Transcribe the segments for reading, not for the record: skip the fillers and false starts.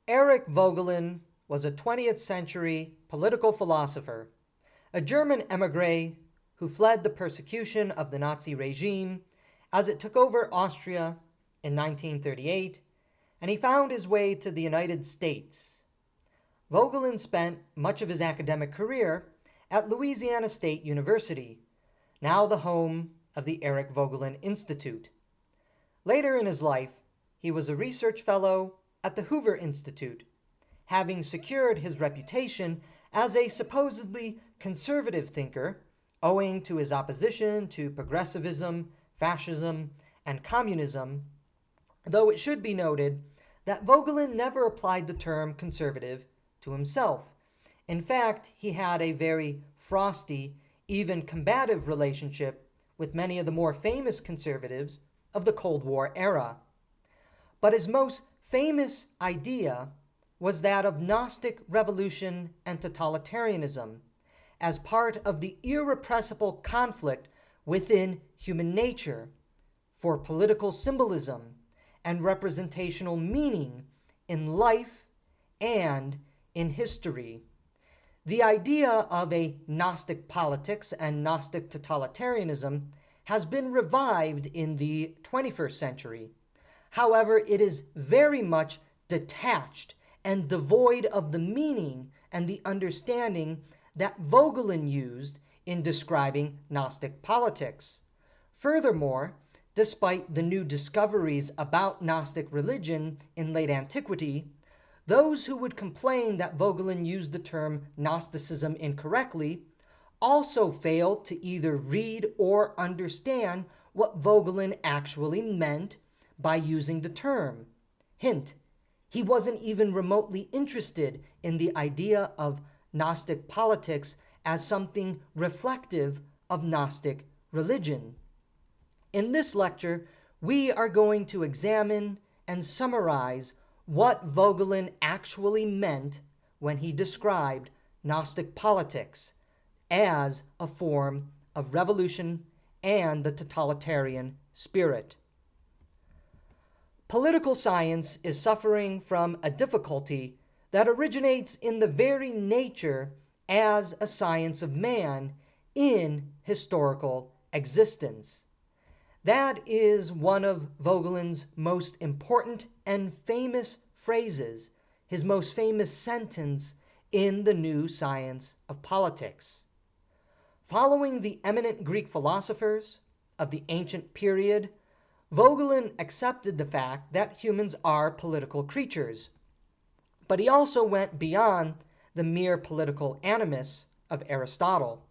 Eric Voegelin was a 20th century political philosopher, a German émigré who fled the persecution of the Nazi regime as it took over Austria in 1938, and he found his way to the United States. Voegelin spent much of his academic career at Louisiana State University, now the home of the Eric Voegelin Institute. Later in his life, he was a research fellow at the Hoover Institute, having secured his reputation as a supposedly conservative thinker owing to his opposition to progressivism, fascism, and communism, though it should be noted that Voegelin never applied the term conservative to himself. In fact, he had a very frosty, even combative relationship with many of the more famous conservatives of the Cold War era. But his most famous idea was that of Gnostic revolution and totalitarianism as part of the irrepressible conflict within human nature for political symbolism and representational meaning in life and in history. The idea of a Gnostic politics and Gnostic totalitarianism has been revived in the 21st century. However, it is very much detached and devoid of the meaning and the understanding that Voegelin used in describing Gnostic politics. Furthermore, despite the new discoveries about Gnostic religion in late antiquity, those who would complain that Voegelin used the term Gnosticism incorrectly also failed to either read or understand what Voegelin actually meant by using the term. Hint, he wasn't even remotely interested in the idea of Gnostic politics as something reflective of Gnostic religion. In this lecture, we are going to examine and summarize what Voegelin actually meant when he described Gnostic politics as a form of revolution and the totalitarian spirit. Political science is suffering from a difficulty that originates in the very nature as a science of man in historical existence. That is one of Voegelin's most important and famous phrases, his most famous sentence in the new science of politics. Following the eminent Greek philosophers of the ancient period, Voegelin accepted the fact that humans are political creatures, but he also went beyond the mere political animus of Aristotle.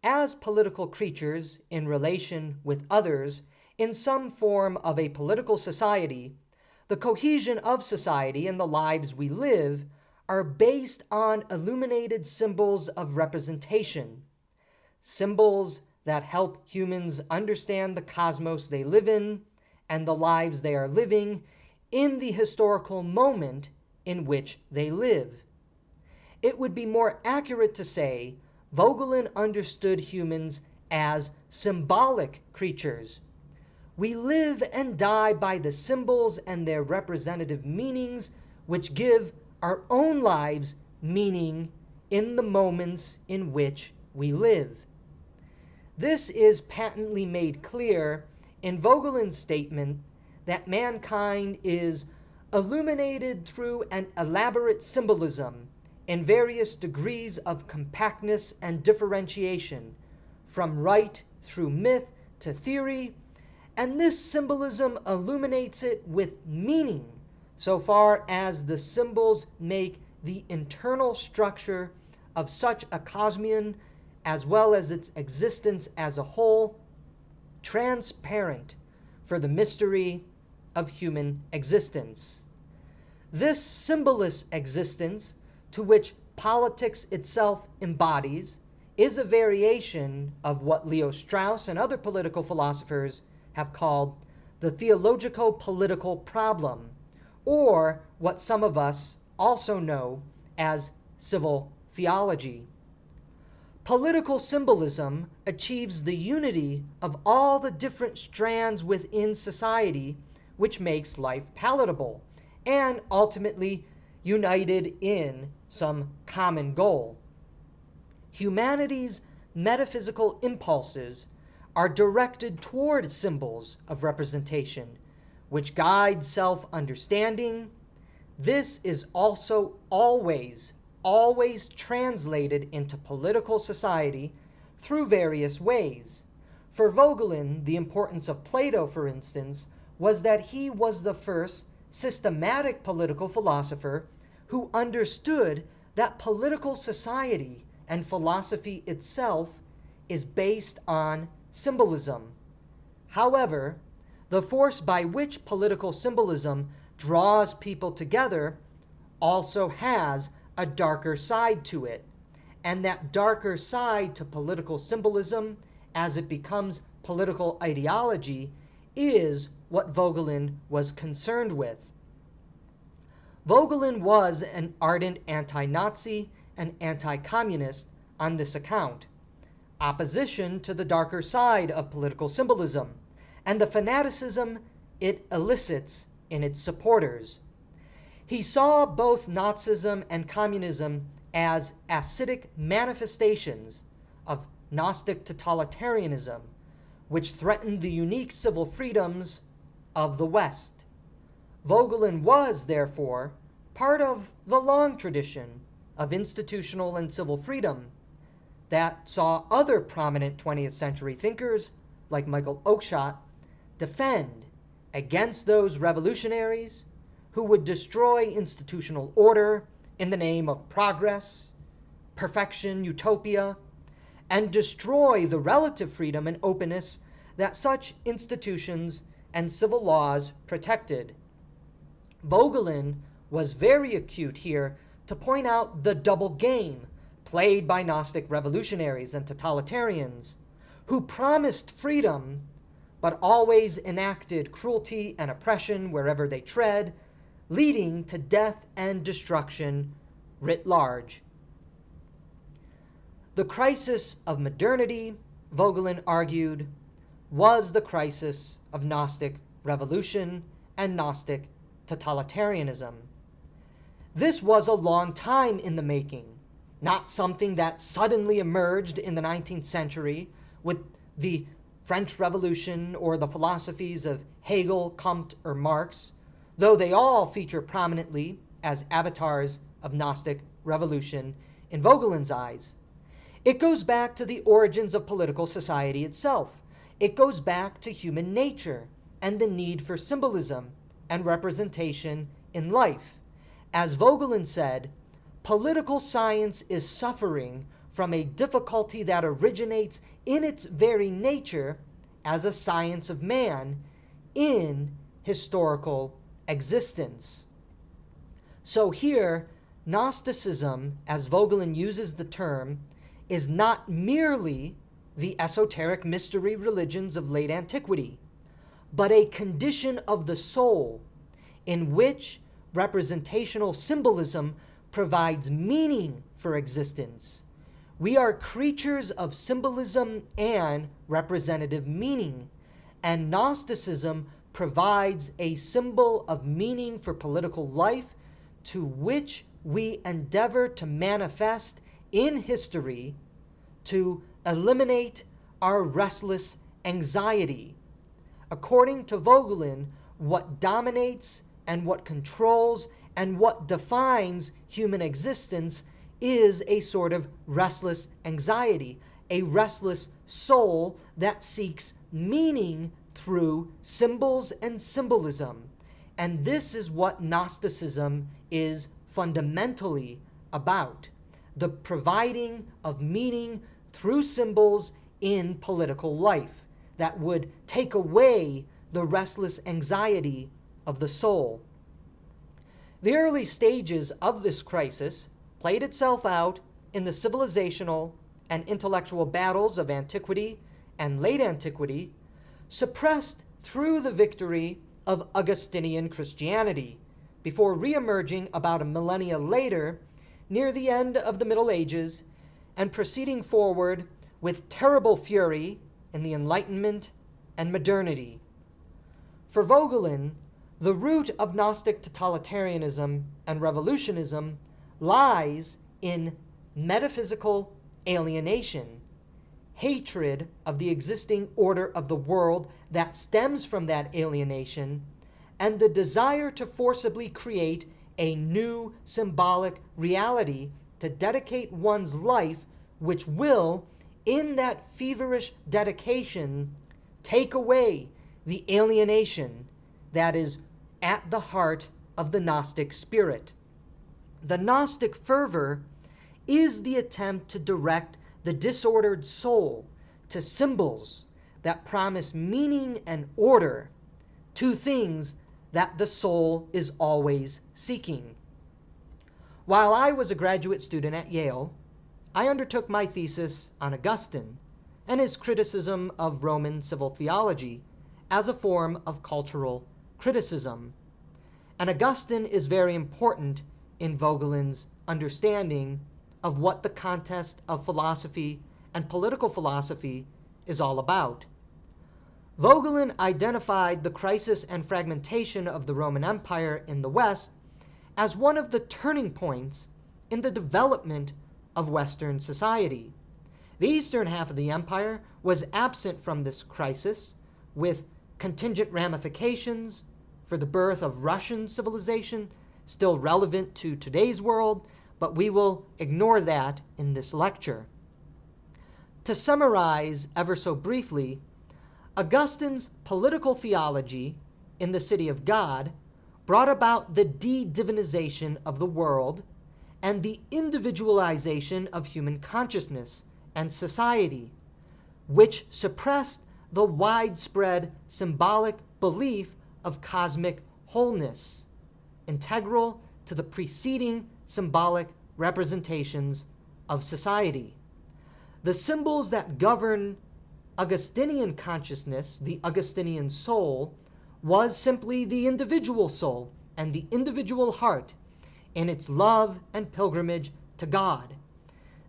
As political creatures in relation with others in some form of a political society, the cohesion of society and the lives we live are based on illuminated symbols of representation, symbols that help humans understand the cosmos they live in and the lives they are living in the historical moment in which they live. It would be more accurate to say Voegelin understood humans as symbolic creatures. We live and die by the symbols and their representative meanings, which give our own lives meaning in the moments in which we live. This is patently made clear in Voegelin's statement that mankind is illuminated through an elaborate symbolism in various degrees of compactness and differentiation, from rite through myth to theory, and this symbolism illuminates it with meaning so far as the symbols make the internal structure of such a cosmion as well as its existence as a whole, transparent for the mystery of human existence. This symbolless existence, to which politics itself embodies, is a variation of what Leo Strauss and other political philosophers have called the theologico-political problem, or what some of us also know as civil theology. Political symbolism achieves the unity of all the different strands within society, which makes life palatable and ultimately united in some common goal. Humanity's metaphysical impulses are directed toward symbols of representation, which guide self-understanding. This is also always translated into political society through various ways. For Voegelin, the importance of Plato, for instance, was that he was the first systematic political philosopher who understood that political society and philosophy itself is based on symbolism. However, the force by which political symbolism draws people together also has a darker side to it. And that darker side to political symbolism, as it becomes political ideology, is what Voegelin was concerned with. Voegelin was an ardent anti-Nazi and anti-communist on this account, opposition to the darker side of political symbolism, and the fanaticism it elicits in its supporters. He saw both Nazism and communism as acidic manifestations of Gnostic totalitarianism, which threatened the unique civil freedoms of the West. Voegelin was, therefore, part of the long tradition of institutional and civil freedom that saw other prominent 20th century thinkers, like Michael Oakeshott, defend against those revolutionaries who would destroy institutional order in the name of progress, perfection, utopia, and destroy the relative freedom and openness that such institutions and civil laws protected. Voegelin was very acute here to point out the double game played by Gnostic revolutionaries and totalitarians, who promised freedom but always enacted cruelty and oppression wherever they tread, leading to death and destruction writ large. The crisis of modernity, Voegelin argued, was the crisis of Gnostic revolution and Gnostic totalitarianism. This was a long time in the making, not something that suddenly emerged in the 19th century with the French Revolution or the philosophies of Hegel, Comte, or Marx, though they all feature prominently as avatars of Gnostic revolution in Voegelin's eyes. It goes back to the origins of political society itself. It goes back to human nature and the need for symbolism and representation in life. As Voegelin said, political science is suffering from a difficulty that originates in its very nature as a science of man in historical existence. So here, Gnosticism, as Voegelin uses the term, is not merely the esoteric mystery religions of late antiquity, but a condition of the soul in which representational symbolism provides meaning for existence. We are creatures of symbolism and representative meaning, and Gnosticism provides a symbol of meaning for political life to which we endeavor to manifest in history to eliminate our restless anxiety. According to Voegelin, what dominates and what controls and what defines human existence is a sort of restless anxiety, a restless soul that seeks meaning through symbols and symbolism. And this is what Gnosticism is fundamentally about, the providing of meaning through symbols in political life that would take away the restless anxiety of the soul. The early stages of this crisis played itself out in the civilizational and intellectual battles of antiquity and late antiquity, suppressed through the victory of Augustinian Christianity, before re-emerging about a millennia later, near the end of the Middle Ages, and proceeding forward with terrible fury in the Enlightenment and modernity. For Voegelin, The root of Gnostic totalitarianism and revolutionism lies in metaphysical alienation, hatred of the existing order of the world that stems from that alienation, and the desire to forcibly create a new symbolic reality to dedicate one's life, which will, in that feverish dedication, take away the alienation that is at the heart of the Gnostic spirit. The Gnostic fervor is the attempt to direct the disordered soul to symbols that promise meaning and order, two things that the soul is always seeking. While I was a graduate student at Yale, I undertook my thesis on Augustine and his criticism of Roman civil theology as a form of cultural criticism. And Augustine is very important in Voegelin's understanding of what the contest of philosophy and political philosophy is all about. Voegelin identified the crisis and fragmentation of the Roman Empire in the West as one of the turning points in the development of Western society. The eastern half of the empire was absent from this crisis, with contingent ramifications for the birth of Russian civilization still relevant to today's world, but we will ignore that in this lecture. To summarize ever so briefly, Augustine's political theology in the City of God brought about the de-divinization of the world and the individualization of human consciousness and society, which suppressed the widespread symbolic belief of cosmic wholeness, integral to the preceding symbolic representations of society. The symbols that govern Augustinian consciousness, the Augustinian soul, was simply the individual soul and the individual heart in its love and pilgrimage to God.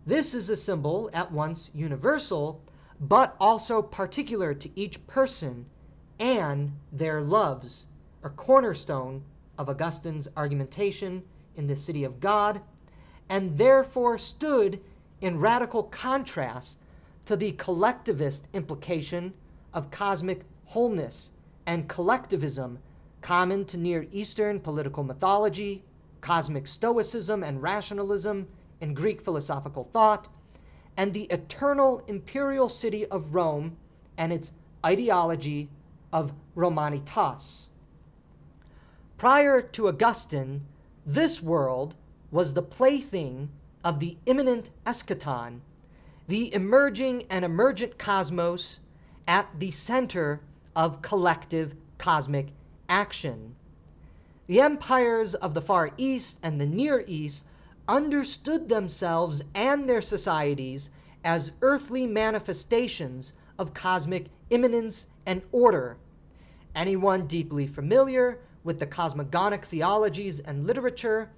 This is a symbol at once universal, but also particular to each person and their loves, a cornerstone of Augustine's argumentation in the City of God, and therefore stood in radical contrast to the collectivist implication of cosmic wholeness and collectivism common to Near Eastern political mythology, cosmic stoicism and rationalism in Greek philosophical thought, and the eternal imperial city of Rome and its ideology of Romanitas. Prior to Augustine, this world was the plaything of the immanent eschaton, the emerging and emergent cosmos at the center of collective cosmic action. The empires of the Far East and the Near East understood themselves and their societies as earthly manifestations of cosmic immanence and order. Anyone deeply familiar with the cosmogonic theologies and literature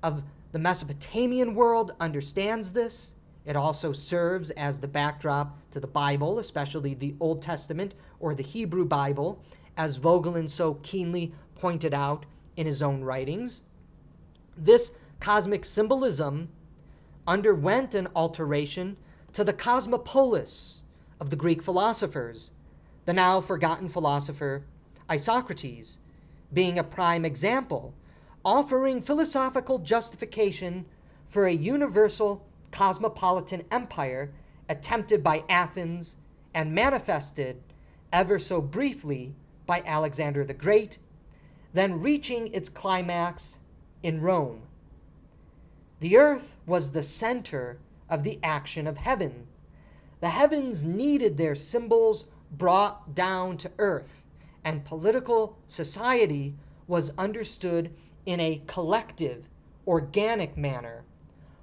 of the Mesopotamian world understands this. It also serves as the backdrop to the Bible, especially the Old Testament or the Hebrew Bible, as Voegelin so keenly pointed out in his own writings. This cosmic symbolism underwent an alteration to the cosmopolis of the Greek philosophers, the now forgotten philosopher Isocrates being a prime example, offering philosophical justification for a universal cosmopolitan empire attempted by Athens and manifested ever so briefly by Alexander the Great, then reaching its climax in Rome. The earth was the center of the action of heaven. The heavens needed their symbols brought down to earth, and political society was understood in a collective, organic manner,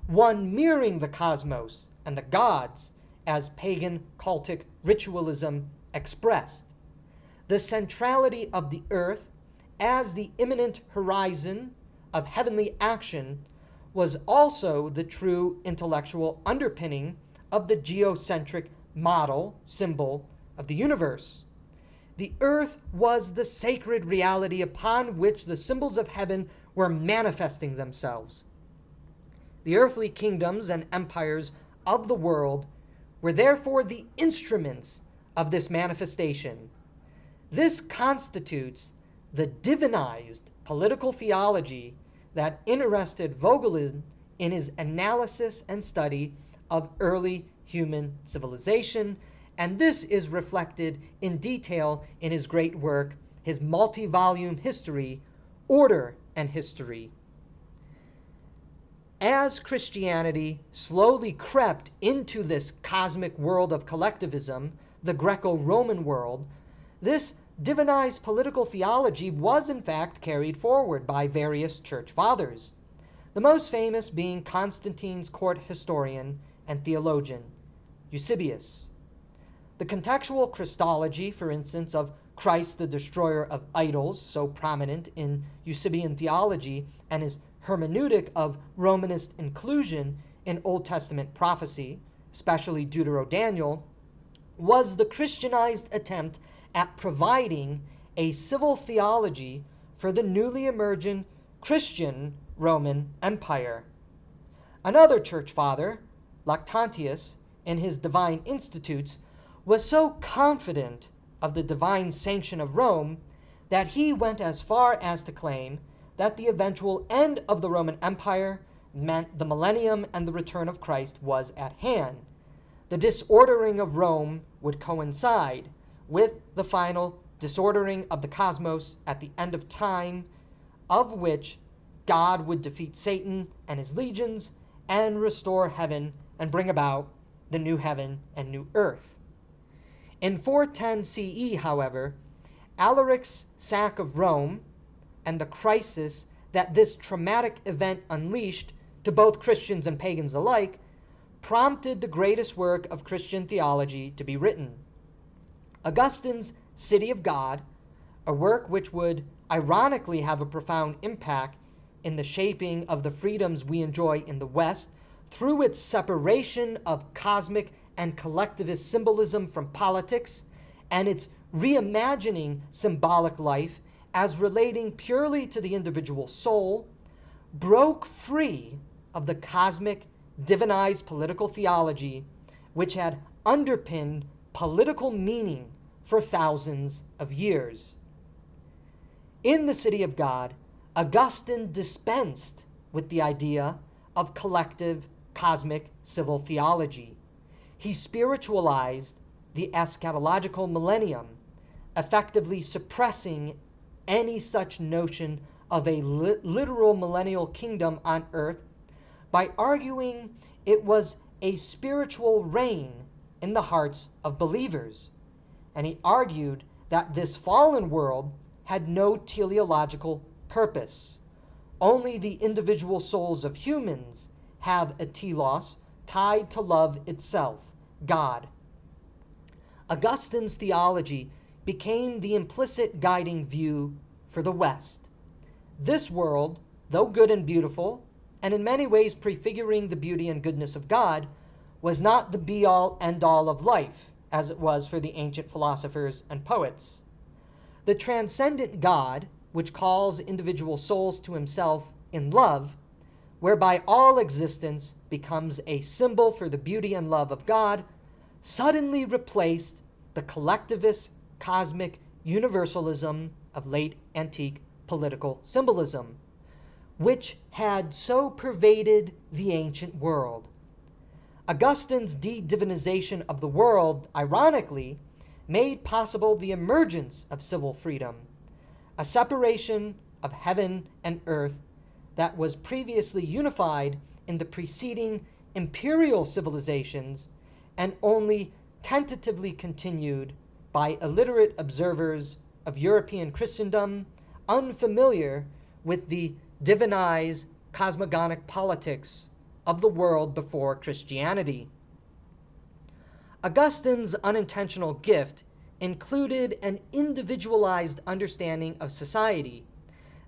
one mirroring the cosmos and the gods as pagan cultic ritualism expressed. The centrality of the earth as the imminent horizon of heavenly action was also the true intellectual underpinning of the geocentric model symbol of the universe. the earth was the sacred reality upon which the symbols of heaven were manifesting themselves. The earthly kingdoms and empires of the world were therefore the instruments of this manifestation. This constitutes the divinized political theology that interested Voegelin in his analysis and study of early human civilization, and this is reflected in detail in his great work, his multi-volume history, Order and History. As Christianity slowly crept into this cosmic world of collectivism, the Greco-Roman world, this divinized political theology was in fact carried forward by various church fathers, the most famous being Constantine's court historian and theologian, Eusebius. The contextual Christology, for instance, of Christ the destroyer of idols, so prominent in Eusebian theology, and his hermeneutic of Romanist inclusion in Old Testament prophecy, especially Deutero-Daniel, was the Christianized attempt at providing a civil theology for the newly emergent Christian Roman Empire. Another church father, Lactantius, in his Divine Institutes, was so confident of the divine sanction of Rome that he went as far as to claim that the eventual end of the Roman Empire meant the millennium and the return of Christ was at hand. The disordering of Rome would coincide with the final disordering of the cosmos at the end of time, of which God would defeat Satan and his legions and restore heaven and bring about the new heaven and new earth. In 410 CE, however, Alaric's sack of Rome and the crisis that this traumatic event unleashed to both Christians and pagans alike prompted the greatest work of Christian theology to be written. Augustine's City of God, a work which would ironically have a profound impact in the shaping of the freedoms we enjoy in the West through its separation of cosmic and collectivist symbolism from politics and its reimagining symbolic life as relating purely to the individual soul, broke free of the cosmic, divinized political theology which had underpinned political meaning for thousands of years. In the City of God, Augustine dispensed with the idea of collective cosmic civil theology. He spiritualized the eschatological millennium, effectively suppressing any such notion of a literal millennial kingdom on earth by arguing it was a spiritual reign in the hearts of believers. And he argued that this fallen world had no teleological purpose. Only the individual souls of humans have a telos tied to love itself, God. Augustine's theology became the implicit guiding view for the West. This world, though good and beautiful, and in many ways prefiguring the beauty and goodness of God, was not the be-all, end-all of life, as it was for the ancient philosophers and poets. The transcendent God, which calls individual souls to himself in love, whereby all existence becomes a symbol for the beauty and love of God, suddenly replaced the collectivist cosmic universalism of late antique political symbolism, which had so pervaded the ancient world. Augustine's de-divinization of the world, ironically, made possible the emergence of civil freedom, a separation of heaven and earth that was previously unified in the preceding imperial civilizations and only tentatively continued by illiterate observers of European Christendom unfamiliar with the divinized cosmogonic politics of the world before Christianity. Augustine's unintentional gift included an individualized understanding of society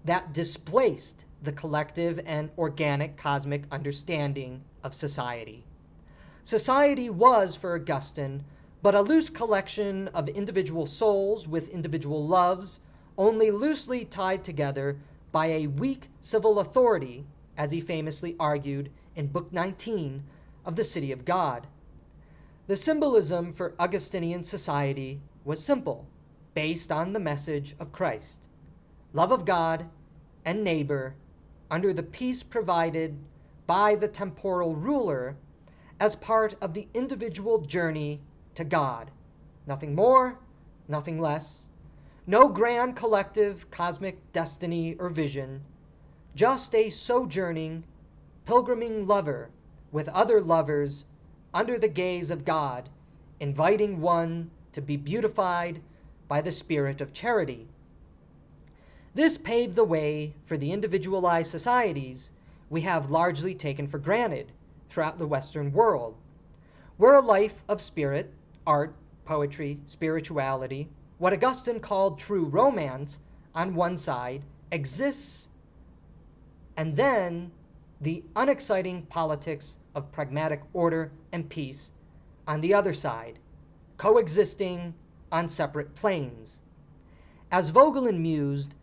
that displaced the collective and organic cosmic understanding of society. Society was, for Augustine, but a loose collection of individual souls with individual loves, only loosely tied together by a weak civil authority, as he famously argued in Book 19 of The City of God. The symbolism for Augustinian society was simple, based on the message of Christ: love of God and neighbor under the peace provided by the temporal ruler as part of the individual journey to God. Nothing more, nothing less. No grand collective cosmic destiny or vision, just a sojourning, pilgriming lover with other lovers under the gaze of God, inviting one to be beautified by the spirit of charity. This paved the way for the individualized societies we have largely taken for granted throughout the Western world, where a life of spirit, art, poetry, spirituality, what Augustine called true romance on one side exists, and then the unexciting politics of pragmatic order and peace on the other side, coexisting on separate planes. As Voegelin mused,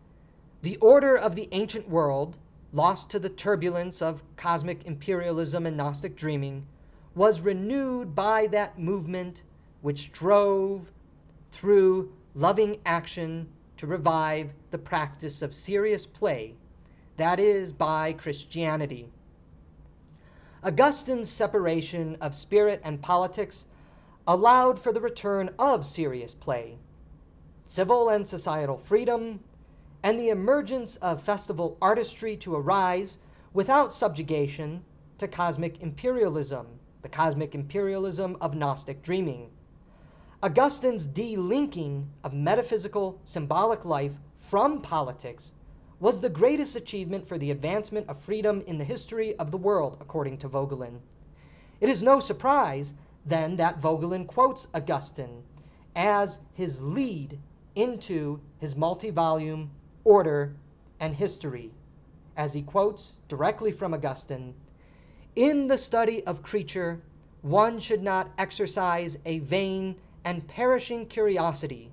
the order of the ancient world, lost to the turbulence of cosmic imperialism and Gnostic dreaming, was renewed by that movement which drove through loving action to revive the practice of serious play, that is, by Christianity. Augustine's separation of spirit and politics allowed for the return of serious play, civil and societal freedom, and the emergence of festival artistry to arise without subjugation to cosmic imperialism, the cosmic imperialism of Gnostic dreaming. Augustine's delinking of metaphysical symbolic life from politics was the greatest achievement for the advancement of freedom in the history of the world, according to Voegelin. It is no surprise, then, that Voegelin quotes Augustine as his lead into his multi-volume Order and History, as he quotes directly from Augustine, "In the study of creature, one should not exercise a vain and perishing curiosity,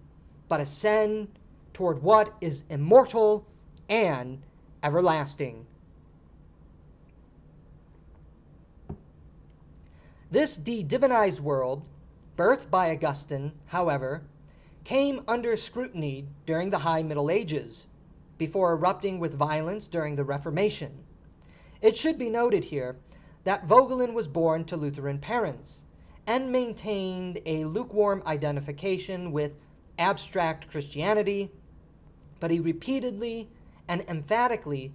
but ascend toward what is immortal and everlasting." This de-divinized world, birthed by Augustine, however, came under scrutiny during the High Middle Ages, before erupting with violence during the Reformation. It should be noted here that Voegelin was born to Lutheran parents and maintained a lukewarm identification with abstract Christianity, but he repeatedly and emphatically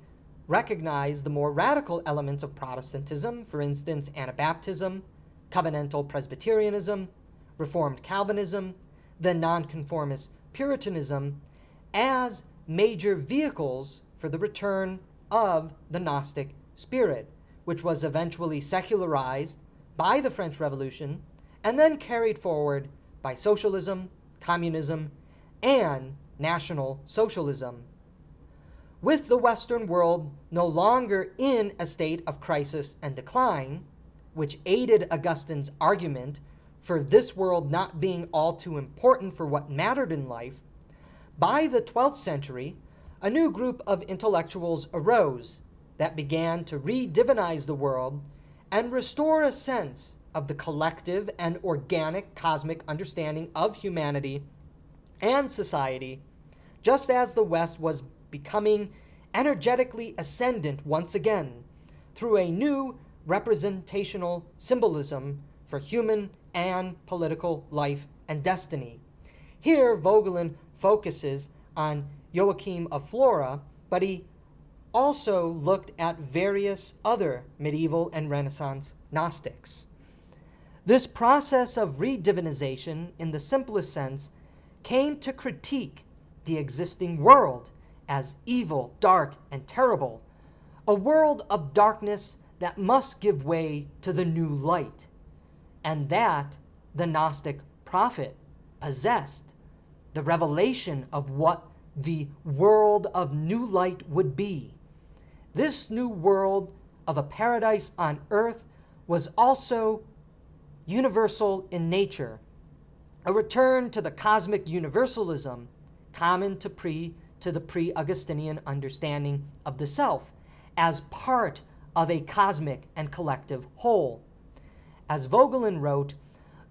recognized the more radical elements of Protestantism, for instance, Anabaptism, covenantal Presbyterianism, Reformed Calvinism, the nonconformist Puritanism, as major vehicles for the return of the Gnostic spirit, which was eventually secularized by the French Revolution and then carried forward by socialism, communism, and National Socialism. With the Western world no longer in a state of crisis and decline, which aided Augustine's argument for this world not being all too important for what mattered in life, by the 12th century, a new group of intellectuals arose that began to re-divinize the world and restore a sense of the collective and organic cosmic understanding of humanity and society, just as the West was becoming energetically ascendant once again through a new representational symbolism for human and political life and destiny. Here, Voegelin focuses on Joachim of Flora, but he also looked at various other medieval and Renaissance Gnostics. This process of redivinization, in the simplest sense, came to critique the existing world as evil, dark, and terrible, a world of darkness that must give way to the new light, and that the Gnostic prophet possessed, the revelation of what the world of new light would be. This new world of a paradise on earth was also universal in nature, a return to the cosmic universalism common to the pre-Augustinian understanding of the self as part of a cosmic and collective whole. As Voegelin wrote,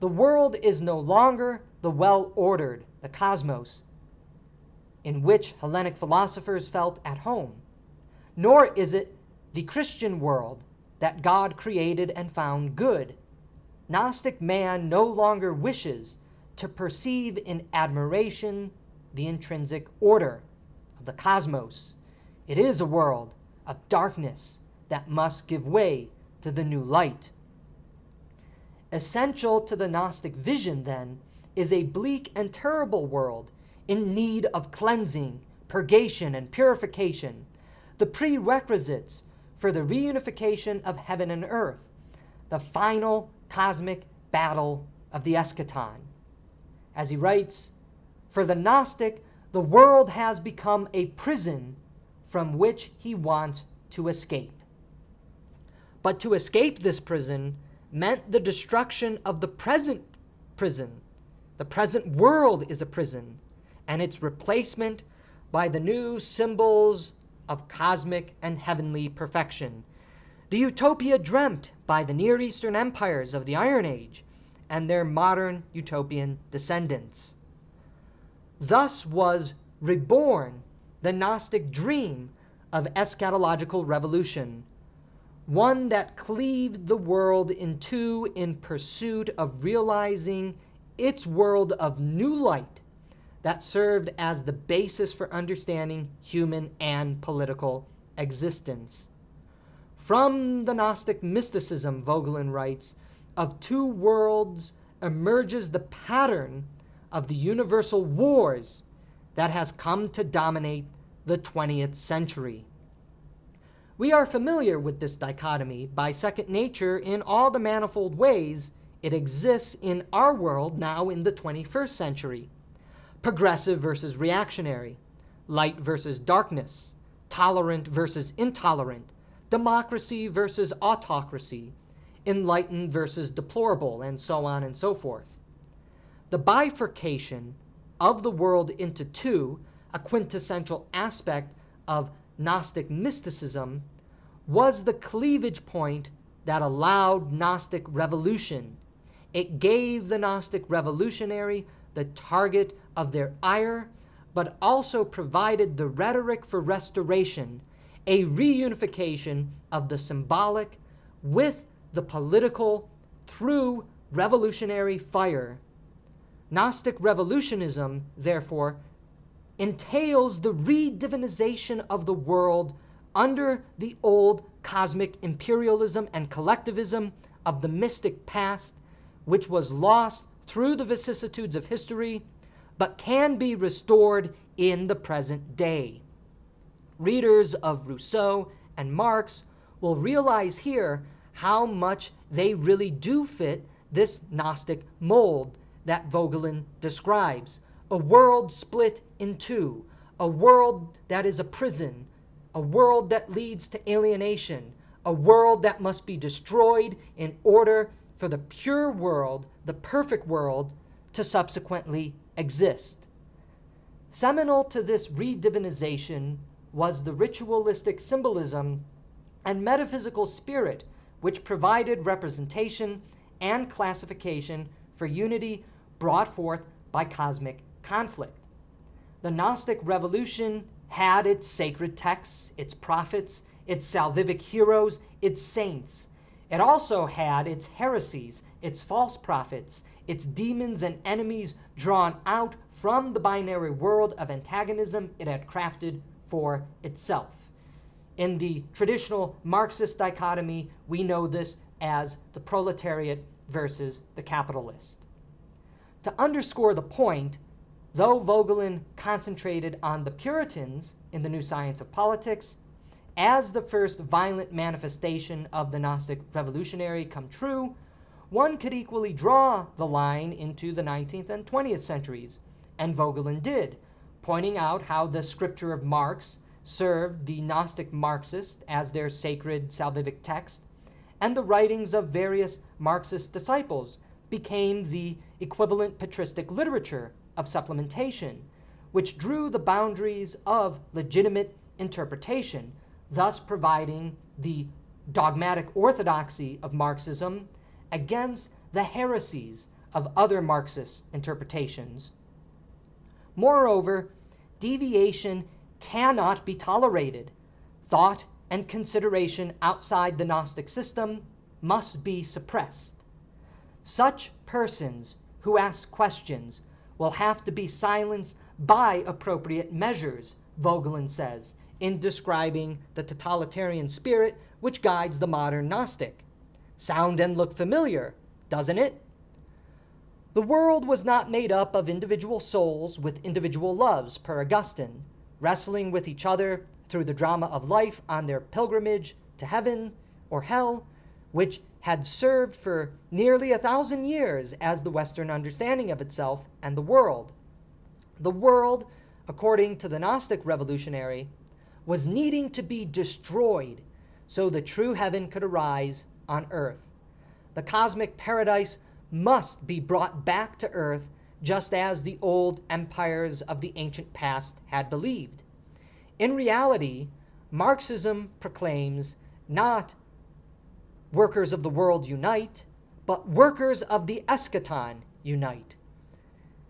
the world is no longer the well-ordered, the cosmos, in which Hellenic philosophers felt at home, nor is it the Christian world that God created and found good. Gnostic man no longer wishes to perceive in admiration the intrinsic order of the cosmos. It is a world of darkness that must give way to the new light. Essential to the Gnostic vision, then, is a bleak and terrible world in need of cleansing, purgation, and purification, the prerequisites for the reunification of heaven and earth, the final cosmic battle of the eschaton. As he writes, for the Gnostic, the world has become a prison from which he wants to escape. But to escape this prison meant the destruction of the present prison. The present world is a prison, and its replacement by the new symbols of cosmic and heavenly perfection, the utopia dreamt by the Near Eastern empires of the Iron Age and their modern utopian descendants. Thus was reborn the Gnostic dream of eschatological revolution, one that cleaved the world in two in pursuit of realizing its world of new light that served as the basis for understanding human and political existence. From the Gnostic mysticism, Voegelin writes, of two worlds emerges the pattern of the universal wars that has come to dominate the 20th century. We are familiar with this dichotomy by second nature in all the manifold ways it exists in our world now in the 21st century. Progressive versus reactionary, light versus darkness, tolerant versus intolerant, democracy versus autocracy, enlightened versus deplorable, and so on and so forth. The bifurcation of the world into two, a quintessential aspect of Gnostic mysticism, was the cleavage point that allowed Gnostic revolution. It gave the Gnostic revolutionary the target of their ire, but also provided the rhetoric for restoration, a reunification of the symbolic with the political through revolutionary fire. Gnostic revolutionism, therefore, entails the redivinization of the world under the old cosmic imperialism and collectivism of the mystic past, which was lost through the vicissitudes of history, but can be restored in the present day. Readers of Rousseau and Marx will realize here how much they really do fit this Gnostic mold that Voegelin describes. A world split in two, a world that is a prison, a world that leads to alienation, a world that must be destroyed in order for the pure world, the perfect world, to subsequently exist. Seminal to this redivinization was the ritualistic symbolism and metaphysical spirit which provided representation and classification for unity brought forth by cosmic conflict. The Gnostic revolution had its sacred texts, its prophets, its salvific heroes, its saints. It also had its heresies, its false prophets, its demons and enemies drawn out from the binary world of antagonism it had crafted for itself. In the traditional Marxist dichotomy, we know this as the proletariat versus the capitalist. To underscore the point, though Voegelin concentrated on the Puritans in the New Science of Politics, as the first violent manifestation of the Gnostic revolutionary come true, one could equally draw the line into the 19th and 20th centuries, and Voegelin did, pointing out how the scripture of Marx served the Gnostic Marxists as their sacred salvific text, and the writings of various Marxist disciples became the equivalent patristic literature of supplementation, which drew the boundaries of legitimate interpretation, thus providing the dogmatic orthodoxy of Marxism against the heresies of other Marxist interpretations. Moreover, deviation cannot be tolerated. Thought and consideration outside the Gnostic system must be suppressed. Such persons who ask questions will have to be silenced by appropriate measures, Voegelin says, in describing the totalitarian spirit which guides the modern Gnostic. Sound and look familiar, doesn't it? The world was not made up of individual souls with individual loves, per Augustine, wrestling with each other through the drama of life on their pilgrimage to heaven or hell, which had served for nearly 1,000 years as the Western understanding of itself and the world. The world, according to the Gnostic revolutionary, was needing to be destroyed so the true heaven could arise on earth. The cosmic paradise must be brought back to earth, just as the old empires of the ancient past had believed. In reality, Marxism proclaims not workers of the world unite, but workers of the eschaton unite.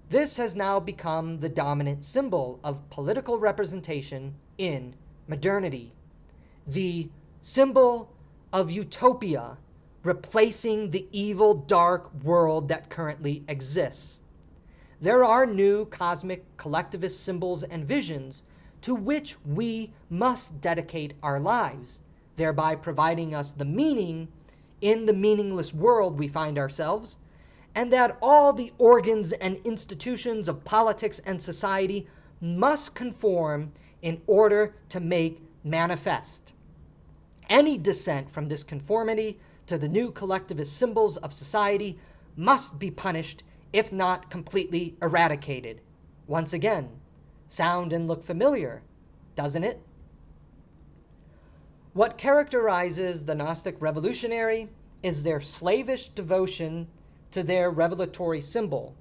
This has now become the dominant symbol of political representation in modernity, the symbol of utopia replacing the evil, dark world that currently exists. There are new cosmic collectivist symbols and visions to which we must dedicate our lives, thereby providing us the meaning in the meaningless world we find ourselves, and that all the organs and institutions of politics and society must conform in order to make manifest. Any dissent from this conformity to the new collectivist symbols of society must be punished, if not completely eradicated. Once again, sound and look familiar, doesn't it? What characterizes the Gnostic revolutionary is their slavish devotion to their revelatory symbol,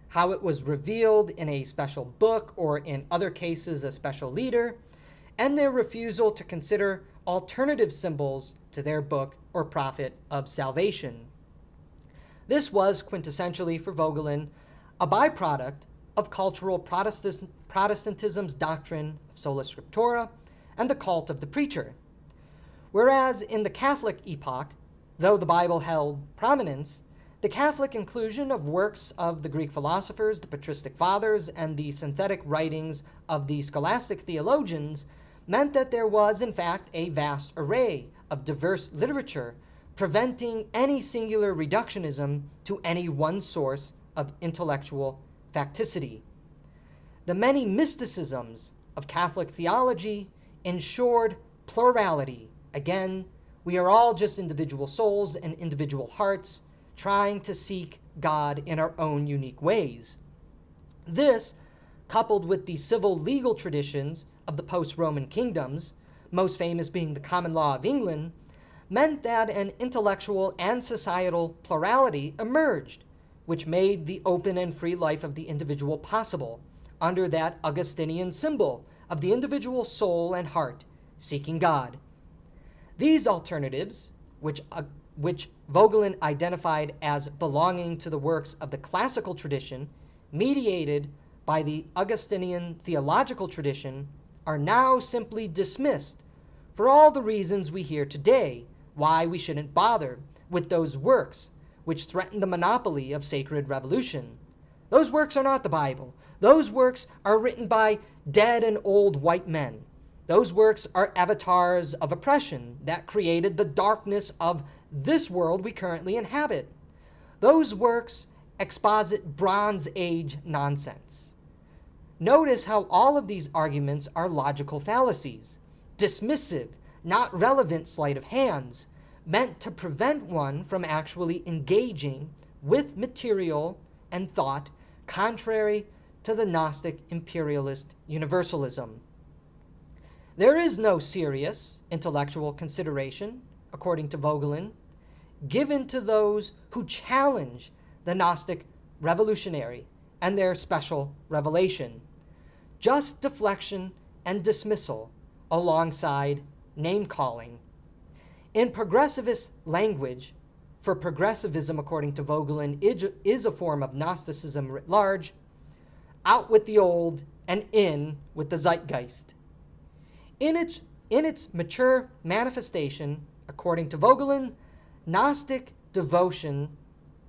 how it was revealed in a special book or in other cases a special leader, and their refusal to consider alternative symbols to their book or prophet of salvation. This was quintessentially for Voegelin a byproduct of cultural Protestantism's doctrine of sola scriptura and the cult of the preacher. Whereas in the Catholic epoch, though the Bible held prominence, the Catholic inclusion of works of the Greek philosophers, the patristic fathers, and the synthetic writings of the scholastic theologians meant that there was, in fact, a vast array of diverse literature, preventing any singular reductionism to any one source of intellectual facticity. The many mysticisms of Catholic theology ensured plurality. Again, we are all just individual souls and individual hearts trying to seek God in our own unique ways. This, coupled with the civil legal traditions of the post-Roman kingdoms, most famous being the common law of England, meant that an intellectual and societal plurality emerged, which made the open and free life of the individual possible under that Augustinian symbol of the individual soul and heart seeking God. These alternatives, which Voegelin identified as belonging to the works of the classical tradition, mediated by the Augustinian theological tradition, are now simply dismissed for all the reasons we hear today why we shouldn't bother with those works which threaten the monopoly of sacred revolution. Those works are not the Bible. Those works are written by dead and old white men. Those works are avatars of oppression that created the darkness of this world we currently inhabit. Those works exposit Bronze Age nonsense. Notice how all of these arguments are logical fallacies, dismissive, not relevant sleight of hands, meant to prevent one from actually engaging with material and thought contrary to the Gnostic imperialist universalism. There is no serious intellectual consideration, according to Voegelin, given to those who challenge the Gnostic revolutionary and their special revelation. Just deflection and dismissal alongside name-calling. In progressivist language, for progressivism, according to Voegelin, is a form of Gnosticism writ large, out with the old and in with the zeitgeist. In its mature manifestation, according to Voegelin, Gnostic devotion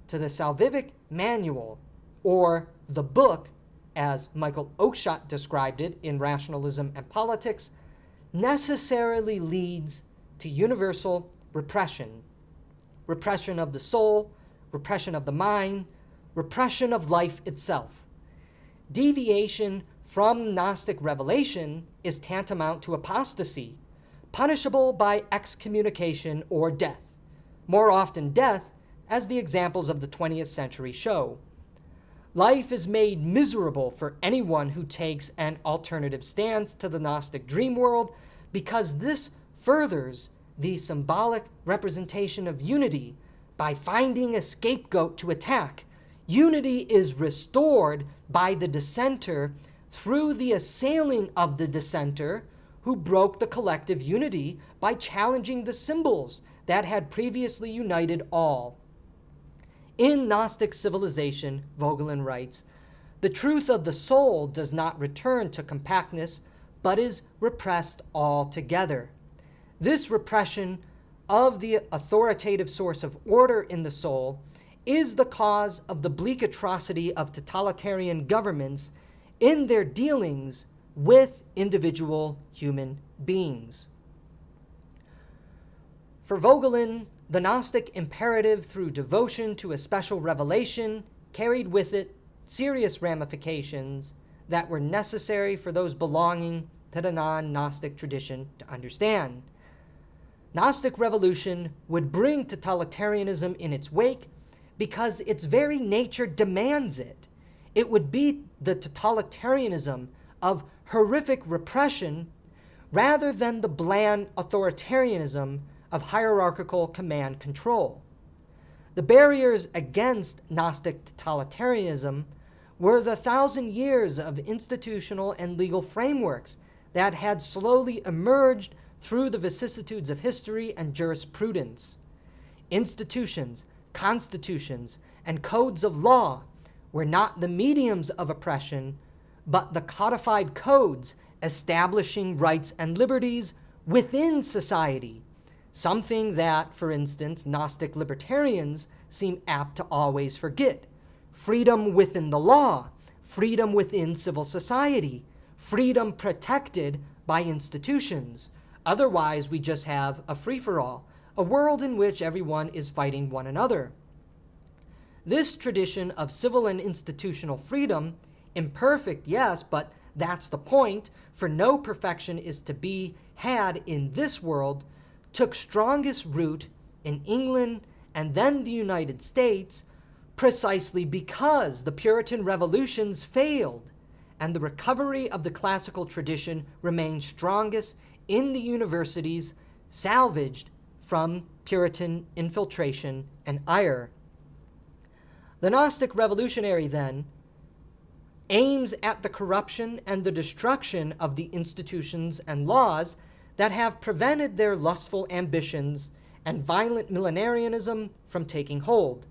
to the salvific manual, or the book, as Michael Oakeshott described it in Rationalism and Politics, necessarily leads to universal repression. Repression of the soul, repression of the mind, repression of life itself. Deviation from Gnostic revelation is tantamount to apostasy, punishable by excommunication or death. More often death, as the examples of the 20th century show. Life is made miserable for anyone who takes an alternative stance to the Gnostic dream world, because this furthers the symbolic representation of unity by finding a scapegoat to attack. Unity is restored by the dissenter through the assailing of the dissenter who broke the collective unity by challenging the symbols that had previously united all. In Gnostic civilization, Voegelin writes, the truth of the soul does not return to compactness, but is repressed altogether. This repression of the authoritative source of order in the soul is the cause of the bleak atrocity of totalitarian governments in their dealings with individual human beings. For Voegelin, the Gnostic imperative through devotion to a special revelation carried with it serious ramifications that were necessary for those belonging to the non-Gnostic tradition to understand. Gnostic revolution would bring totalitarianism in its wake because its very nature demands it. It would be the totalitarianism of horrific repression rather than the bland authoritarianism of hierarchical command control. The barriers against Gnostic totalitarianism were the 1,000 years of institutional and legal frameworks that had slowly emerged through the vicissitudes of history and jurisprudence. Institutions, constitutions, and codes of law were not the mediums of oppression, but the codified codes establishing rights and liberties within society, something that, for instance, Gnostic libertarians seem apt to always forget. Freedom within the law, freedom within civil society, freedom protected by institutions. Otherwise, we just have a free-for-all, a world in which everyone is fighting one another. This tradition of civil and institutional freedom, imperfect, yes, but that's the point, for no perfection is to be had in this world, took strongest root in England and then the United States, precisely because the Puritan revolutions failed and the recovery of the classical tradition remained strongest in the universities salvaged from Puritan infiltration and ire. The Gnostic revolutionary, then, aims at the corruption and the destruction of the institutions and laws that have prevented their lustful ambitions and violent millenarianism from taking hold.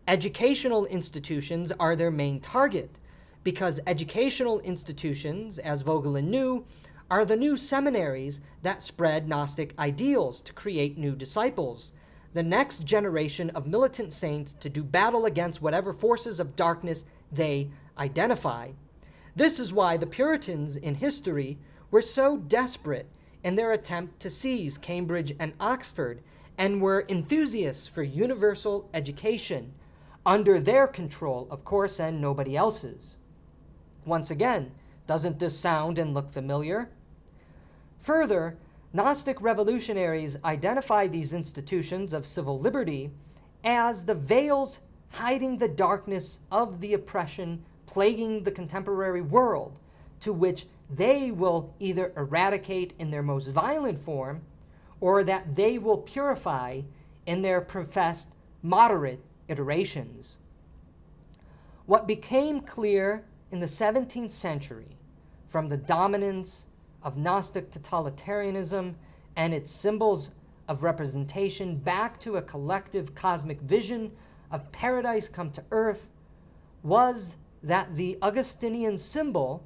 Educational institutions are their main target, because educational institutions, as Voegelin knew, are the new seminaries that spread Gnostic ideals to create new disciples, the next generation of militant saints to do battle against whatever forces of darkness they identify. This is why the Puritans in history were so desperate in their attempt to seize Cambridge and Oxford, and were enthusiasts for universal education, under their control, of course, and nobody else's. Once again, doesn't this sound and look familiar? Further, Gnostic revolutionaries identify these institutions of civil liberty as the veils hiding the darkness of the oppression plaguing the contemporary world, to which they will either eradicate in their most violent form, or that they will purify in their professed moderate iterations. What became clear in the 17th century from the dominance of Gnostic totalitarianism and its symbols of representation back to a collective cosmic vision of paradise come to earth was that the Augustinian symbol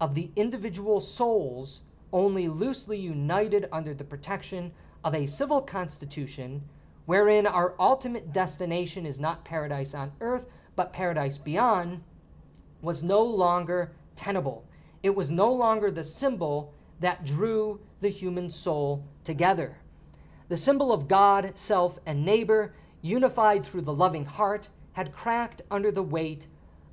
of the individual souls only loosely united under the protection of a civil constitution wherein our ultimate destination is not paradise on earth but paradise beyond was no longer tenable. It was no longer the symbol that drew the human soul together. The symbol of God, self, and neighbor, unified through the loving heart, had cracked under the weight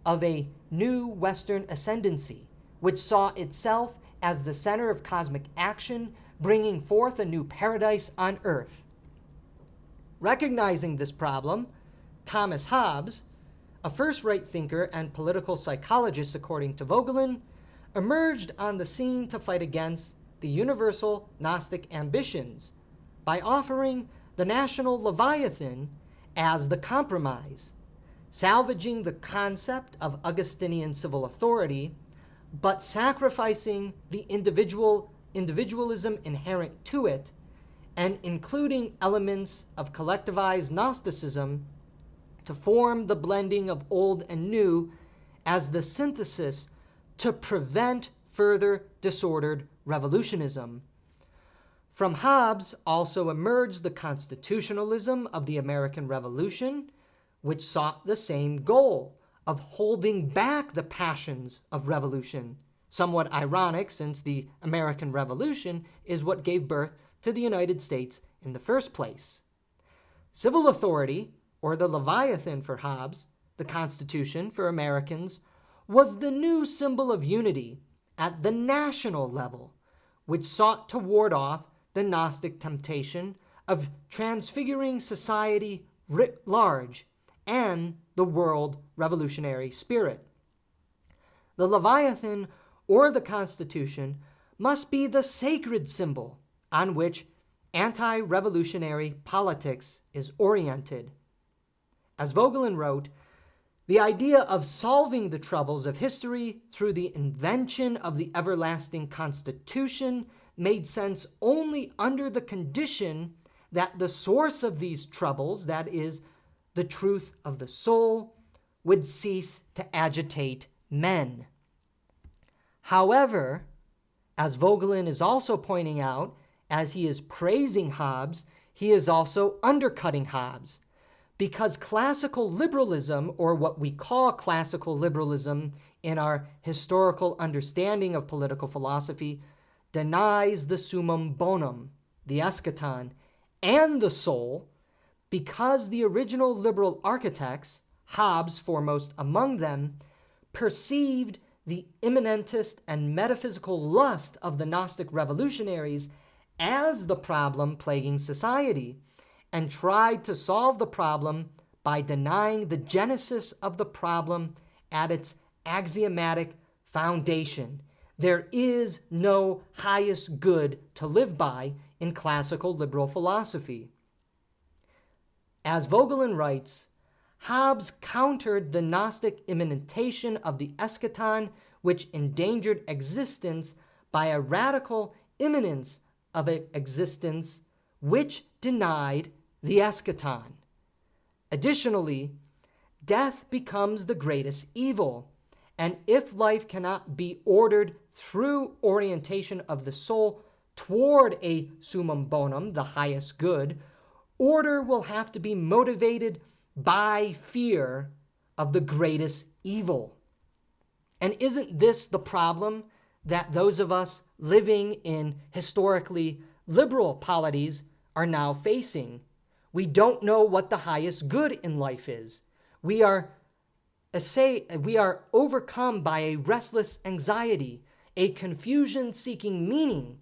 of a new Western ascendancy, which saw itself as the center of cosmic action, bringing forth a new paradise on earth. Recognizing this problem, Thomas Hobbes, a first-rate thinker and political psychologist according to Voegelin, emerged on the scene to fight against the universal Gnostic ambitions by offering the national Leviathan as the compromise, salvaging the concept of Augustinian civil authority, but sacrificing the individualism inherent to it and including elements of collectivized Gnosticism to form the blending of old and new as the synthesis to prevent further disordered revolutionism. From Hobbes also emerged the constitutionalism of the American Revolution, which sought the same goal of holding back the passions of revolution. Somewhat ironic, since the American Revolution is what gave birth to the United States in the first place. Civil authority, or the Leviathan for Hobbes, the Constitution for Americans, was the new symbol of unity at the national level, which sought to ward off the Gnostic temptation of transfiguring society writ large and the world revolutionary spirit. The Leviathan, or the Constitution, must be the sacred symbol on which anti-revolutionary politics is oriented. As Voegelin wrote, the idea of solving the troubles of history through the invention of the everlasting Constitution made sense only under the condition that the source of these troubles, that is, the truth of the soul, would cease to agitate men. However, as Voegelin is also pointing out, as he is praising Hobbes, he is also undercutting Hobbes, because classical liberalism, or what we call classical liberalism in our historical understanding of political philosophy, denies the summum bonum, the eschaton, and the soul, because the original liberal architects, Hobbes foremost among them, perceived the immanentist and metaphysical lust of the Gnostic revolutionaries as the problem plaguing society, and tried to solve the problem by denying the genesis of the problem at its axiomatic foundation. There is no highest good to live by in classical liberal philosophy. As Voegelin writes, Hobbes countered the Gnostic immanentation of the eschaton, which endangered existence, by a radical immanence of existence which denied the eschaton. Additionally, death becomes the greatest evil, and if life cannot be ordered through orientation of the soul toward a summum bonum, the highest good, order will have to be motivated by fear of the greatest evil. And isn't this the problem that those of us living in historically liberal polities are now facing? We don't know what the highest good in life is. We are overcome by a restless anxiety, a confusion seeking meaning.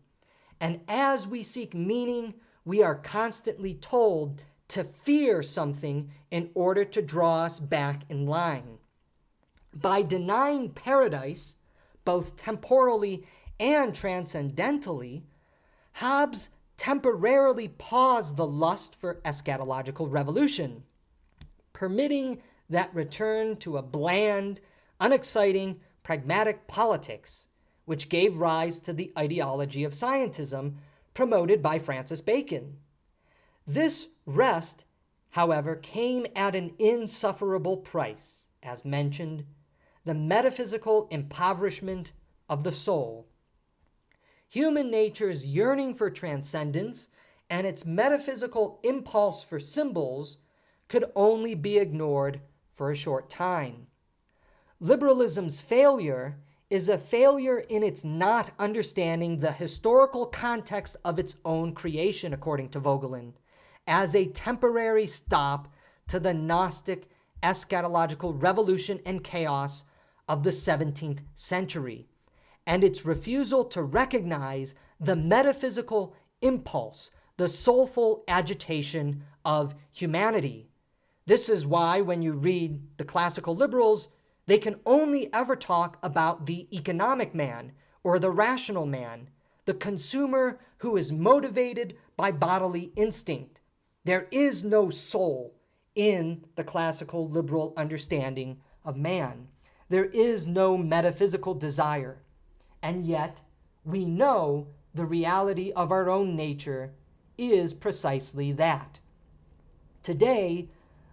And as we seek meaning, we are constantly told to fear something in order to draw us back in line. By denying paradise, both temporally and transcendentally, Hobbes temporarily paused the lust for eschatological revolution, permitting that returned to a bland, unexciting, pragmatic politics, which gave rise to the ideology of scientism promoted by Francis Bacon. This rest, however, came at an insufferable price, as mentioned, the metaphysical impoverishment of the soul. Human nature's yearning for transcendence and its metaphysical impulse for symbols could only be ignored for a short time. Liberalism's failure is a failure in its not understanding the historical context of its own creation, according to Voegelin, as a temporary stop to the Gnostic eschatological revolution and chaos of the 17th century, and its refusal to recognize the metaphysical impulse, the soulful agitation of humanity. This is why when you read the classical liberals, they can only ever talk about the economic man or the rational man, the consumer who is motivated by bodily instinct. There is no soul in the classical liberal understanding of man. There is no metaphysical desire. And yet, we know the reality of our own nature is precisely that. Today,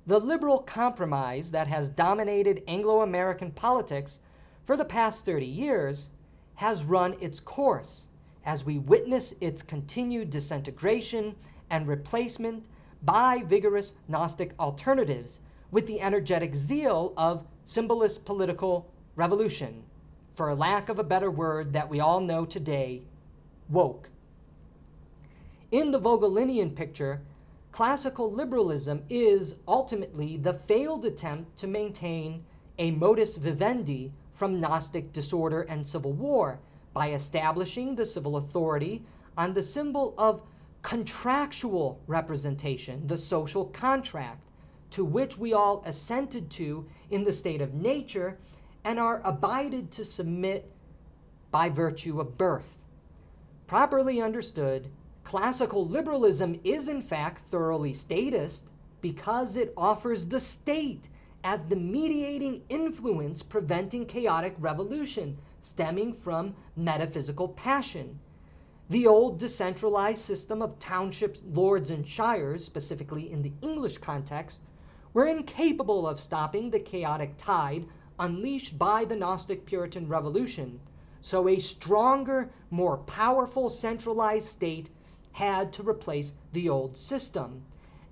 the liberal compromise that has dominated Anglo-American politics for the past 30 years has run its course as we witness its continued disintegration and replacement by vigorous Gnostic alternatives with the energetic zeal of symbolist political revolution, for lack of a better word that we all know today, woke. In the Voegelinian picture, classical liberalism is ultimately the failed attempt to maintain a modus vivendi from Gnostic disorder and civil war by establishing the civil authority on the symbol of contractual representation, the social contract, to which we all assented to in the state of nature and are abided to submit by virtue of birth. Properly understood, classical liberalism is in fact thoroughly statist because it offers the state as the mediating influence preventing chaotic revolution stemming from metaphysical passion. The old decentralized system of townships, lords, and shires, specifically in the English context, were incapable of stopping the chaotic tide unleashed by the Gnostic Puritan Revolution, so a stronger, more powerful centralized state had to replace the old system.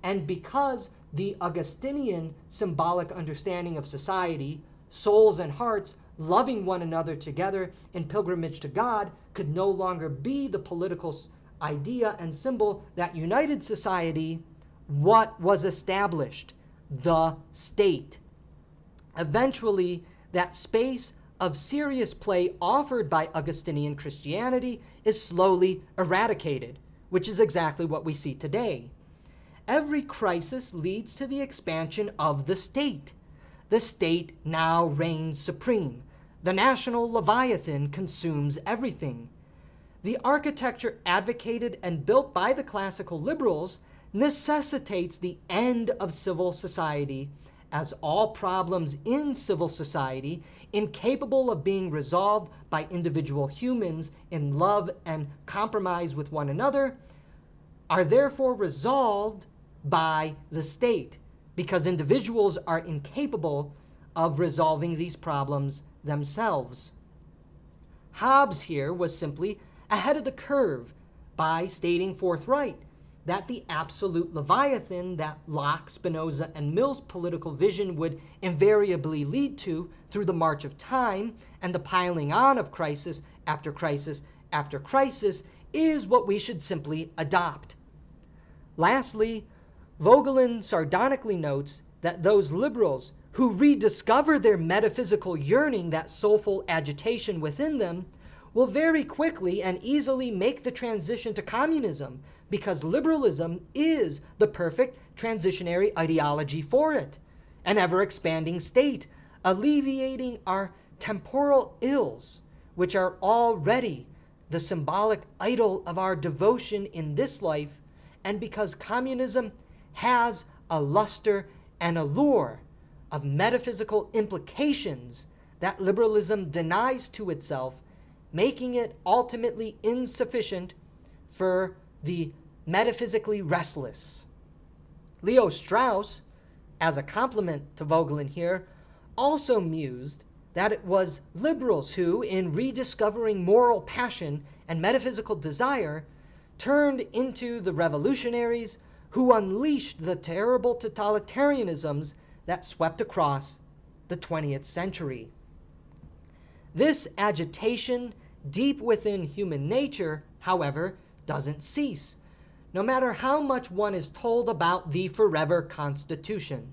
And because the Augustinian symbolic understanding of society, souls and hearts loving one another together in pilgrimage to God, could no longer be the political idea and symbol that united society, what was established? The state. Eventually, that space of serious play offered by Augustinian Christianity is slowly eradicated, which is exactly what we see today. Every crisis leads to the expansion of the state. The state now reigns supreme. The national Leviathan consumes everything. The architecture advocated and built by the classical liberals necessitates the end of civil society, as all problems in civil society, incapable of being resolved by individual humans in love and compromise with one another, are therefore resolved by the state, because individuals are incapable of resolving these problems themselves. Hobbes here was simply ahead of the curve by stating forthright that the absolute Leviathan that Locke, Spinoza, and Mill's political vision would invariably lead to through the march of time and the piling on of crisis after crisis after crisis is what we should simply adopt. Lastly, Voegelin sardonically notes that those liberals who rediscover their metaphysical yearning, that soulful agitation within them, will very quickly and easily make the transition to communism, because liberalism is the perfect transitionary ideology for it, an ever-expanding state, alleviating our temporal ills, which are already the symbolic idol of our devotion in this life, and because communism has a luster and allure, of metaphysical implications that liberalism denies to itself, making it ultimately insufficient for the metaphysically restless. Leo Strauss, as a compliment to Voegelin here, also mused that it was liberals who, in rediscovering moral passion and metaphysical desire, turned into the revolutionaries who unleashed the terrible totalitarianisms that swept across the 20th century. This agitation deep within human nature, however, doesn't cease, no matter how much one is told about the forever Constitution.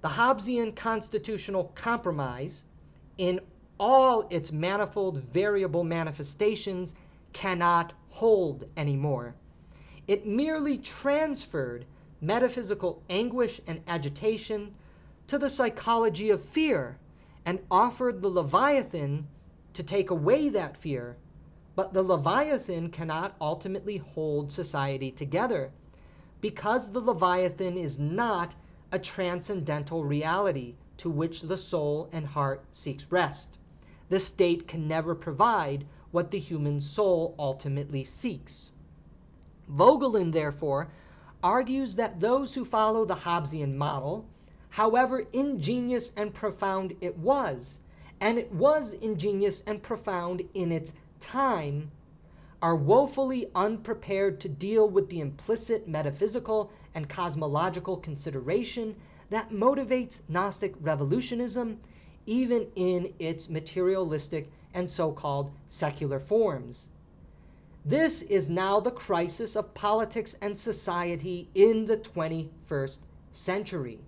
The Hobbesian constitutional compromise, in all its manifold variable manifestations, cannot hold anymore. It merely transferred metaphysical anguish and agitation to the psychology of fear and offered the Leviathan to take away that fear. But the Leviathan cannot ultimately hold society together because the Leviathan is not a transcendental reality to which the soul and heart seeks rest. The state can never provide what the human soul ultimately seeks. Voegelin, therefore, argues that those who follow the Hobbesian model, however ingenious and profound it was, and it was ingenious and profound in its time, are woefully unprepared to deal with the implicit metaphysical and cosmological consideration that motivates Gnostic revolutionism, even in its materialistic and so-called secular forms. This is now the crisis of politics and society in the 21st century.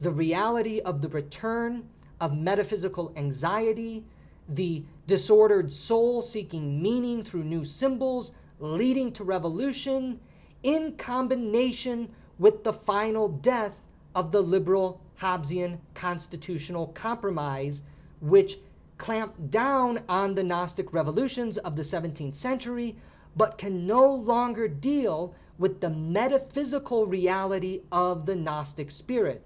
The reality of the return of metaphysical anxiety, the disordered soul seeking meaning through new symbols, leading to revolution, in combination with the final death of the liberal Hobbesian constitutional compromise, which clamped down on the Gnostic revolutions of the 17th century, but can no longer deal with the metaphysical reality of the Gnostic spirit.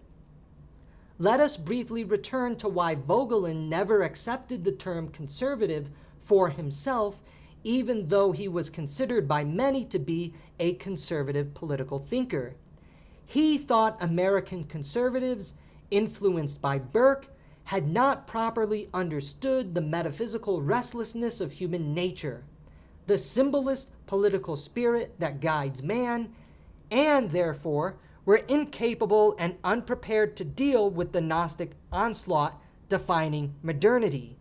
Let us briefly return to why Voegelin never accepted the term conservative for himself, even though he was considered by many to be a conservative political thinker. He thought American conservatives, influenced by Burke, had not properly understood the metaphysical restlessness of human nature, the symbolist political spirit that guides man, and therefore were incapable and unprepared to deal with the Gnostic onslaught defining modernity.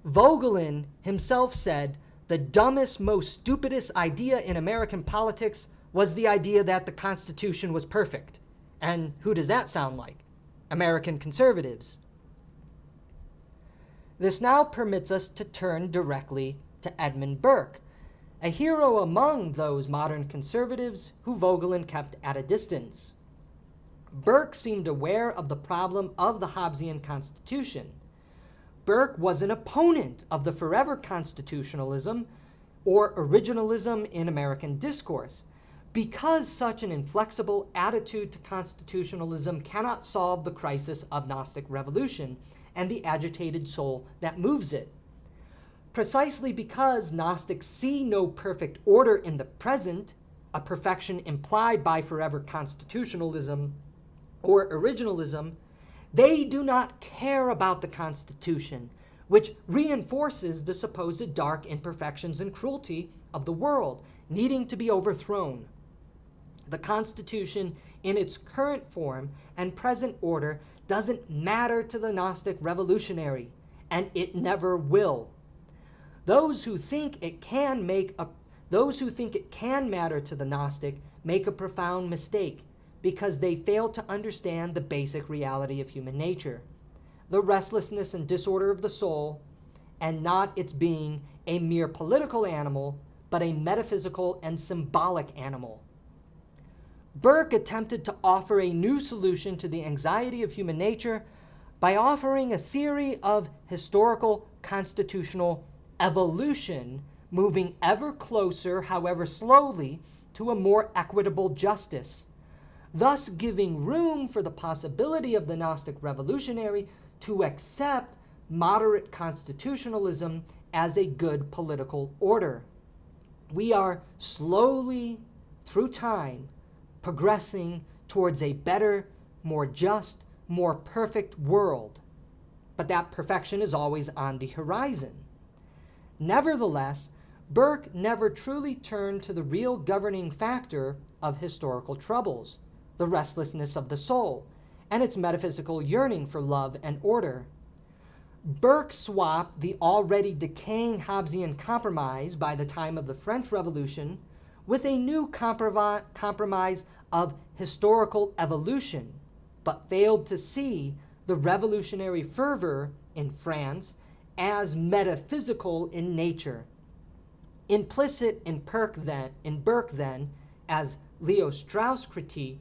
Voegelin himself said, "The dumbest, most stupidest idea in American politics was the idea that the Constitution was perfect." And who does that sound like? American conservatives. This now permits us to turn directly to Edmund Burke, a hero among those modern conservatives who Voegelin kept at a distance. Burke seemed aware of the problem of the Hobbesian Constitution. Burke was an opponent of the forever constitutionalism, or originalism in American discourse, because such an inflexible attitude to constitutionalism cannot solve the crisis of Gnostic revolution and the agitated soul that moves it. Precisely because Gnostics see no perfect order in the present, a perfection implied by forever constitutionalism or originalism, they do not care about the Constitution, which reinforces the supposed dark imperfections and cruelty of the world, needing to be overthrown. The Constitution, in its current form and present order, doesn't matter to the Gnostic revolutionary, and it never will. Those who think it can matter to the Gnostic make a profound mistake, because they fail to understand the basic reality of human nature, the restlessness and disorder of the soul, and not its being a mere political animal, but a metaphysical and symbolic animal. Burke attempted to offer a new solution to the anxiety of human nature by offering a theory of historical constitutional evolution, moving ever closer, however slowly, to a more equitable justice. thus giving room for the possibility of the Gnostic revolutionary to accept moderate constitutionalism as a good political order. We are slowly, through time, progressing towards a better, more just, more perfect world. But that perfection is always on the horizon. Nevertheless, Burke never truly turned to the real governing factor of historical troubles, the restlessness of the soul, and its metaphysical yearning for love and order. Burke swapped the already decaying Hobbesian compromise by the time of the French Revolution with a new compromise of historical evolution, but failed to see the revolutionary fervor in France as metaphysical in nature. Implicit in Burke then, as Leo Strauss critiqued,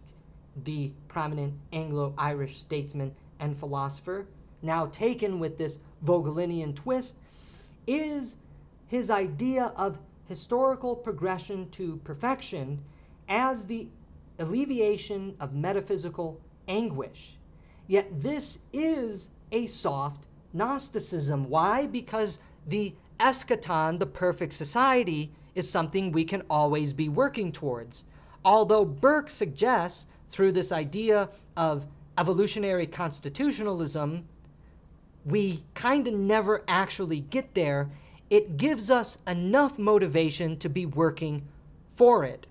the prominent Anglo-Irish statesman and philosopher, now taken with this Voegelinian twist, is his idea of historical progression to perfection as the alleviation of metaphysical anguish. Yet this is a soft Gnosticism. Why? Because the eschaton, the perfect society, is something we can always be working towards. Although Burke suggests, through this idea of evolutionary constitutionalism, we kind of never actually get there, it gives us enough motivation to be working for it.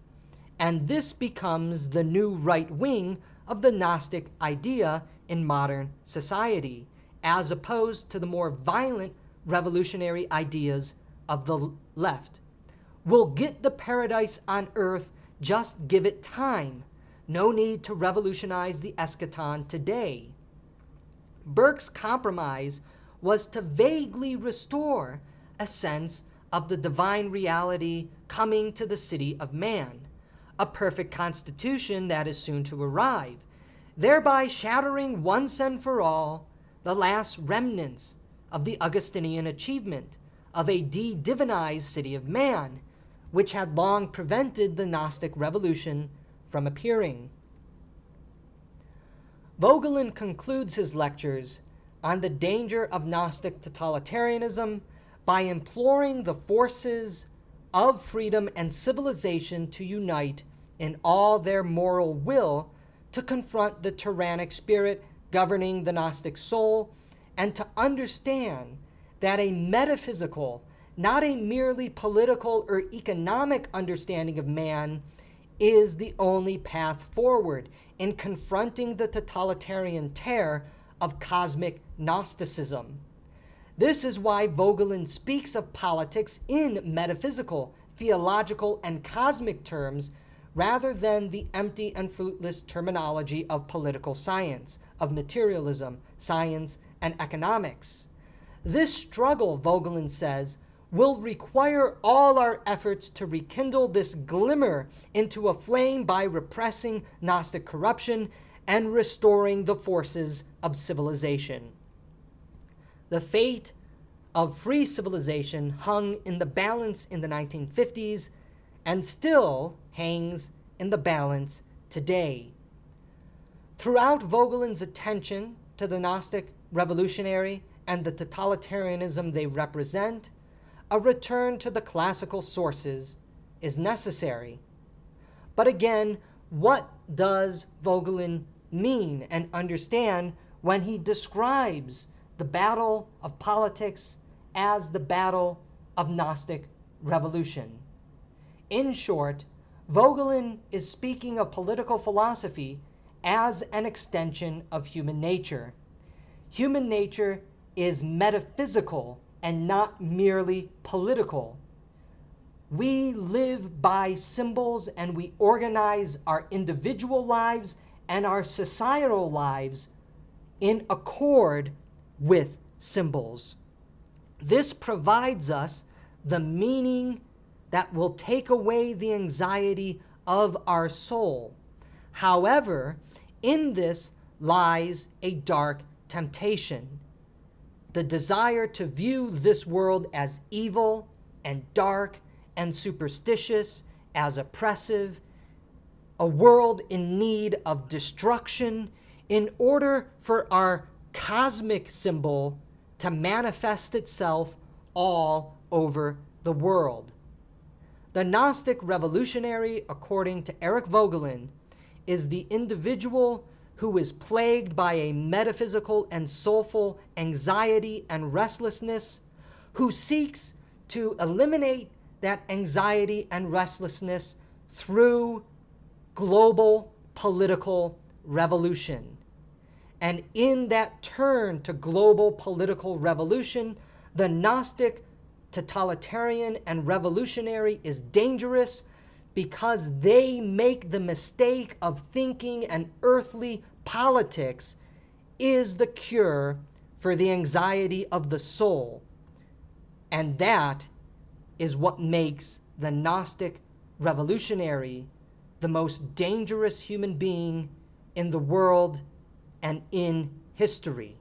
And this becomes the new right wing of the Gnostic idea in modern society, as opposed to the more violent revolutionary ideas of the left. We'll get the paradise on earth, just give it time. No need to revolutionize the eschaton today. Burke's compromise was to vaguely restore a sense of the divine reality coming to the city of man, a perfect constitution that is soon to arrive, thereby shattering once and for all the last remnants of the Augustinian achievement of a de-divinized city of man, which had long prevented the Gnostic revolution from appearing. Voegelin concludes his lectures on the danger of Gnostic totalitarianism by imploring the forces of freedom and civilization to unite in all their moral will to confront the tyrannic spirit governing the Gnostic soul, and to understand that a metaphysical, not a merely political or economic understanding of man, is the only path forward in confronting the totalitarian terror of cosmic Gnosticism. This is why Voegelin speaks of politics in metaphysical, theological, and cosmic terms rather than the empty and fruitless terminology of political science, of materialism, science, and economics. This struggle, Voegelin says, will require all our efforts to rekindle this glimmer into a flame by repressing Gnostic corruption and restoring the forces of civilization. The fate of free civilization hung in the balance in the 1950s and still hangs in the balance today. Throughout Voegelin's attention to the Gnostic revolutionary and the totalitarianism they represent, a return to the classical sources is necessary. But again, what does Voegelin mean and understand when he describes the battle of politics as the battle of Gnostic revolution? In short, Voegelin is speaking of political philosophy as an extension of human nature. Human nature is metaphysical and not merely political. We live by symbols and we organize our individual lives and our societal lives in accord with symbols. This provides us the meaning that will take away the anxiety of our soul. However, in this lies a dark temptation. The desire to view this world as evil and dark and superstitious, as oppressive, a world in need of destruction in order for our cosmic symbol to manifest itself all over the world. The Gnostic revolutionary, according to Eric Voegelin, is the individual who is plagued by a metaphysical and soulful anxiety and restlessness, who seeks to eliminate that anxiety and restlessness through global political revolution. And in that turn to global political revolution, the Gnostic, totalitarian, and revolutionary is dangerous because they make the mistake of thinking an earthly politics is the cure for the anxiety of the soul. And that is what makes the Gnostic revolutionary the most dangerous human being in the world and in history.